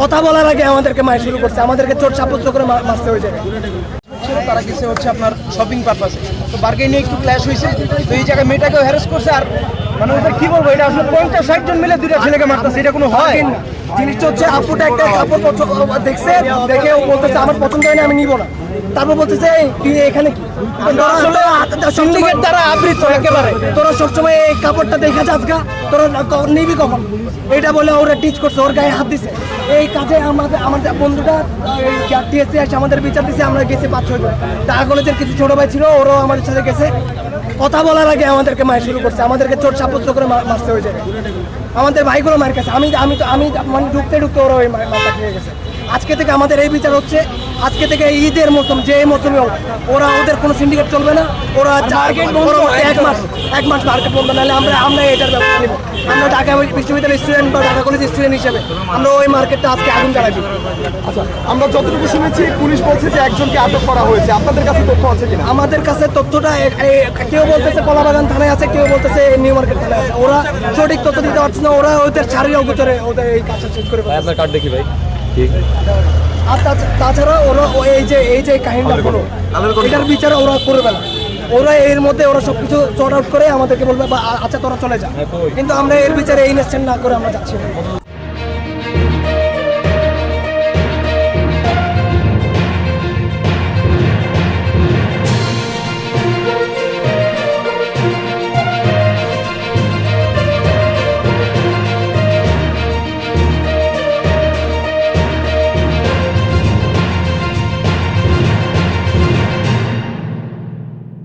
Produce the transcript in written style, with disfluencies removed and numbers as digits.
কথা বলার আগে আমাদেরকে মার শুরু করছে, আমাদেরকে চোট সাব্যস্ত করে মারতে হয়ে যাবে। তারা গেছে হচ্ছে আপনার শপিং পারপাসে, তো বার্গেন নিয়ে একটু ক্ল্যাশ হয়েছে, তো এই জায়গায় মেয়েটাকেও হ্যারাস করছে। আর মানে ওদের কি বলবো, এটা আসলে 50-60 জন মিলে দুইটা ছেলেকে মারতেছে, এটা কোনো হয় না। জিনিসটা হচ্ছে আপুটা একটা কাপড় দেখছে, দেখে ও বলতেছে আমার পছন্দ হয় না, আমি নিব না। তারপর বলতেছে তুই এখানে কি, সিন্ডিকেট দ্বারা আবৃত একেবারে। তোরা সবসময় এই কাপড়টা দেখে যাস গা, তোরা নিবি কখন, এটা বলে ওরা টিচ করছে, ওর গায়ে হাত দিছে। এই কাজে আমাদের বন্ধুটা টিএসসি এসে আমাদের বিচার দিছে, আমরা গেছি 5-6 জন। ঢাকা কলেজের কিছু ছোট ভাই ছিল, ওরাও আমাদের সাথে গেছে। কথা বলার আগে আমাদেরকে মার শুরু করছে, আমাদেরকে চোট সাব্যস্ত করে মারতে হয়ে যাবে। আমাদের ভাইগুলো মার কাছে আমি মানে ঢুকতে ওরা ওই মারটা খেয়ে গেছে। আজকে থেকে আমাদের এই বিচার হচ্ছে, আজকে থেকে ঈদের মৌসুম, যে মৌসুমে হোক, ওরা ওদের কোনো সিন্ডিকেট চলবে না। ওরা এক মাস মার্কেট বন্ধ, নাহলে আমরা এটার ব্যবস্থা নেব। আমরা ঢাকা বিশ্ববিদ্যালয়ের স্টুডেন্ট বা ঢাকা কলেজের স্টুডেন্ট হিসেবে আমরা ওই মার্কেটটা আজকে আগুন জ্বালাবি। আচ্ছা, আমরা যতটুকু শুনেছি পুলিশ বলছে যে একজনকে আটক করা হয়েছে, আপনাদের কাছে তথ্য আছে কিনা? আমাদের কাছে তথ্যটা কেউ বলতেছে কলাবাগান থানায় আছে, কেউ বলতেছে নিউ মার্কেট থানায় আছে। ওরা সঠিক তথ্য দিতে পারছে না, ওরা ওদের শারীরিক অগোচরে ওদের এই কাজটা শেষ করে ফেলছে। আপনার কার্ড দেখি ভাই। আর তাছাড়া ওরা এই যে কাহিনীটা হলো, এটার বিচার ওরা করবে না। ওরা এর মধ্যে ওরা সবকিছু সর্ট আউট করে আমাদেরকে বলবে আচ্ছা তোরা চলে যা, কিন্তু আমরা এর বিচারে এই ইনভেস্টমেন্ট না করে আমরা যাচ্ছি না।